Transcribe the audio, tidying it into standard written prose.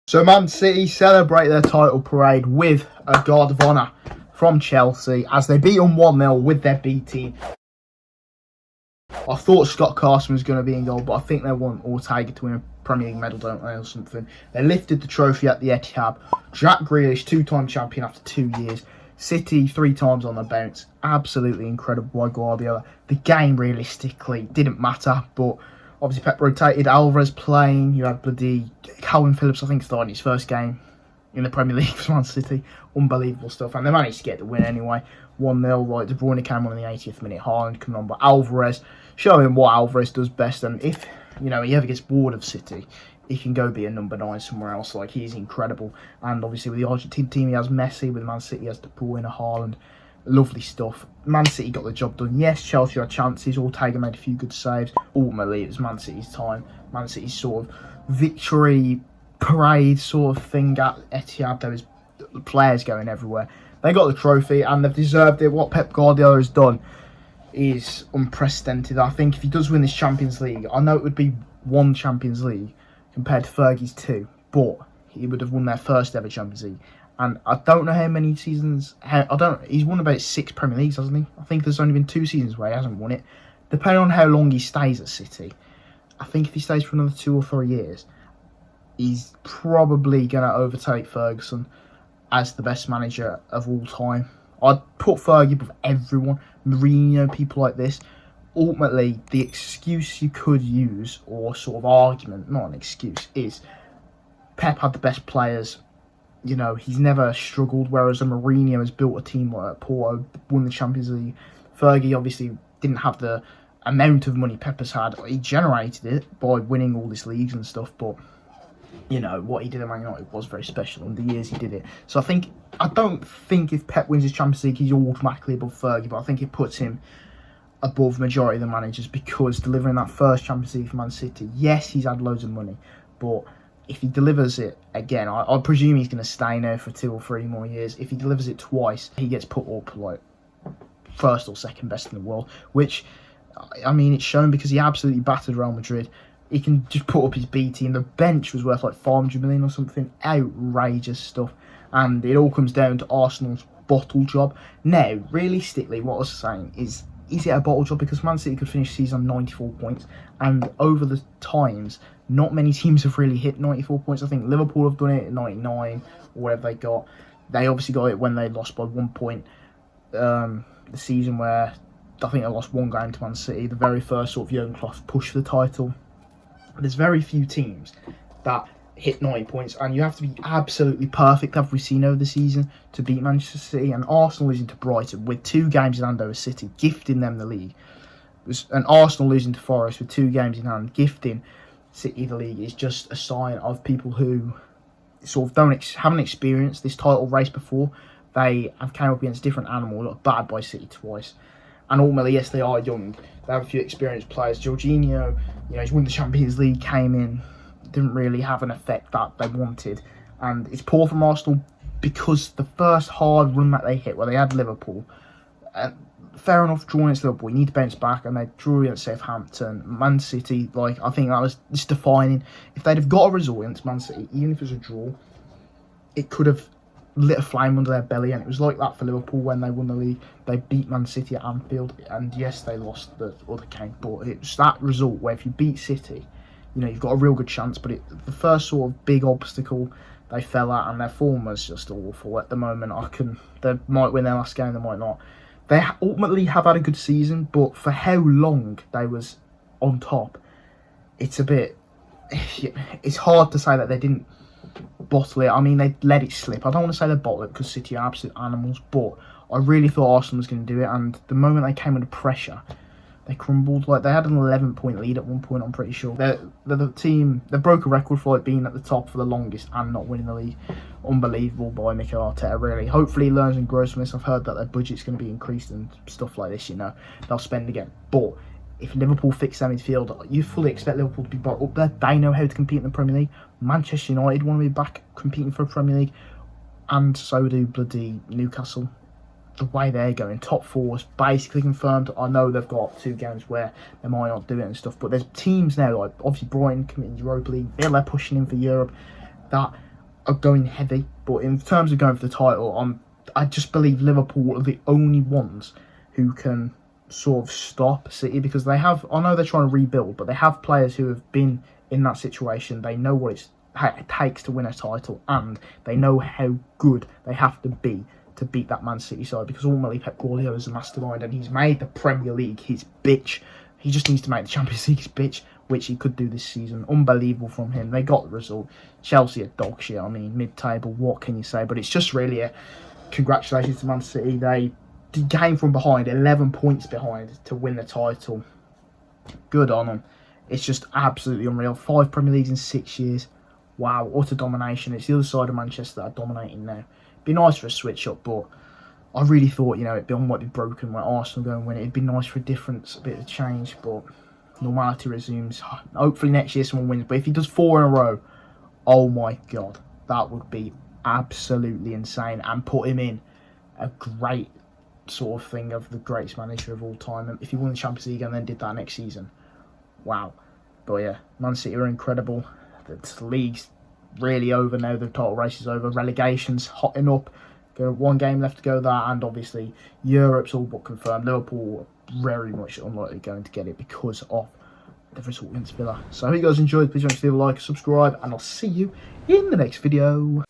So Man City celebrate their title parade with a guard of honour from Chelsea as they beat them 1-0 with their B team. I thought Scott Carson was going to be in goal, but I think they want Ortega to win a Premier League medal, don't they, or something. They lifted the trophy at the Etihad. Jack Grealish, 2-time champion after 2 years. City 3 times on the bounce. Absolutely incredible by Guardiola. The game realistically didn't matter, but obviously Pep rotated. Alvarez playing. You had bloody Calvin Phillips, I think, starting his first game in the Premier League for Man City. Unbelievable stuff. And they managed to get the win anyway. 1-0. Right, De Bruyne came on in the 80th minute. Haaland coming on. But Alvarez, showing what Alvarez does best. And if, he ever gets bored of City, he can go be a number 9 somewhere else. Like, he's incredible. And obviously with the Argentine team, he has Messi. With Man City, he has De Bruyne, Haaland. Lovely stuff. Man City got the job done. Yes, Chelsea had chances. Ortega made a few good saves. Ultimately, it was Man City's time. Man City's sort of victory parade sort of thing at Etihad. There was players going everywhere. They got the trophy and they've deserved it. What Pep Guardiola has done is unprecedented. I think if he does win this Champions League, I know it would be 1 Champions League compared to Fergie's 2, but he would have won their first ever Champions League. And I don't know how many seasons. He's won about 6 Premier Leagues, hasn't he? I think there's only been 2 seasons where he hasn't won it. Depending on how long he stays at City, I think if he stays for another 2 or 3 years, he's probably going to overtake Ferguson as the best manager of all time. I'd put Fergie above everyone. Mourinho, people like this. Ultimately, the excuse you could use, or sort of argument, not an excuse, is Pep had the best players. He's never struggled, whereas Mourinho has built a team like Porto, won the Champions League. Fergie obviously didn't have the amount of money Pep has had. He generated it by winning all these leagues and stuff, but what he did at Man United was very special in the years he did it. So I don't think if Pep wins his Champions League, he's automatically above Fergie, but I think it puts him above majority of the managers because delivering that first Champions League for Man City, yes, he's had loads of money, but if he delivers it again, I presume he's going to stay now for 2 or 3 more years. If he delivers it twice, he gets put up like first or second best in the world, which, it's shown because he absolutely battered Real Madrid. He can just put up his B team. The bench was worth like 500 million or something. Outrageous stuff. And it all comes down to Arsenal's bottle job. Now, realistically, what I was saying is it a bottle job? Because Man City could finish the season on 94 points. And over the times, not many teams have really hit 94 points. I think Liverpool have done it at 99 or whatever they got. They obviously got it when they lost by 1 point. The season where I think they lost 1 game to Man City. The very first sort of Jurgen Klopp push for the title. There's very few teams that hit 90 points, and you have to be absolutely perfect, have we seen over the season, to beat Manchester City. And Arsenal losing to Brighton with 2 games in hand over City, gifting them the league. And Arsenal losing to Forest with 2 games in hand, gifting City the league, is just a sign of people who sort of haven't experienced this title race before. They have come up against different animals, got battered by City twice. And ultimately, yes, they are young. They have a few experienced players. Jorginho, he's won the Champions League, came in, didn't really have an effect that they wanted. And it's poor from Arsenal because the first hard run that they hit, where they had Liverpool, fair enough, drawing against Liverpool, you need to bounce back, and they drew against Southampton. Man City, I think that was just defining. If they'd have got a result against Man City, even if it was a draw, it could have lit a flame under their belly. And it was like that for Liverpool when they won the league. They beat Man City at Anfield, and yes, they lost the other game, but it's that result where if you beat City, you've got a real good chance. But the first sort of big obstacle they fell at, and their form was just awful at the moment. They might win their last game, they might not. They ultimately have had a good season, but for how long they was on top, it's hard to say that they didn't bottle it. They let it slip. I don't want to say they bottled it because City are absolute animals, but I really thought Arsenal was going to do it, and the moment they came under pressure, they crumbled. They had an 11-point lead at one point, I'm pretty sure. They're the team, they broke a record for being at the top for the longest and not winning the league. Unbelievable by Mikel Arteta, really. Hopefully he learns and grows from this. I've heard that their budget's going to be increased and stuff like this, They'll spend again. But if Liverpool fix their midfield, you fully expect Liverpool to be brought up there. They know how to compete in the Premier League. Manchester United want to be back competing for a Premier League, and so do bloody Newcastle. The way they're going, top 4 is basically confirmed. I know they've got 2 games where they might not do it and stuff, but there's teams now, like obviously Brighton committing Europa League, Villa pushing in for Europe, that are going heavy, but in terms of going for the title, I just believe Liverpool are the only ones who can sort of stop City, because they have, I know they're trying to rebuild, but they have players who have been in that situation. They know what it takes to win a title, and they know how good they have to be to beat that Man City side, because ultimately Pep Guardiola is a mastermind, and he's made the Premier League his bitch. He just needs to make the Champions League his bitch, which he could do this season. Unbelievable from him. They got the result. Chelsea are dog shit. I mean, mid-table, what can you say? But it's just really a congratulations to Man City. They came from behind, 11 points behind, to win the title. Good on them. It's just absolutely unreal. 5 Premier Leagues in 6 years. Wow, utter domination. It's the other side of Manchester that are dominating now. Be nice for a switch up, but I really thought, it might be broken when Arsenal go and win it. It'd be nice for a difference, a bit of change, but normality resumes. Hopefully next year someone wins, but if he does 4 in a row, oh my God, that would be absolutely insane, and put him in a great sort of thing of the greatest manager of all time. And if he won the Champions League and then did that next season, wow. But yeah, Man City are incredible. The league's really over now. The title race is over. Relegation's hotting up. One game left to go there, and obviously Europe's all but confirmed. Liverpool are very much unlikely going to get it because of the result against Villa. So I hope you guys enjoyed. Please don't forget to leave a like, subscribe, and I'll see you in the next video.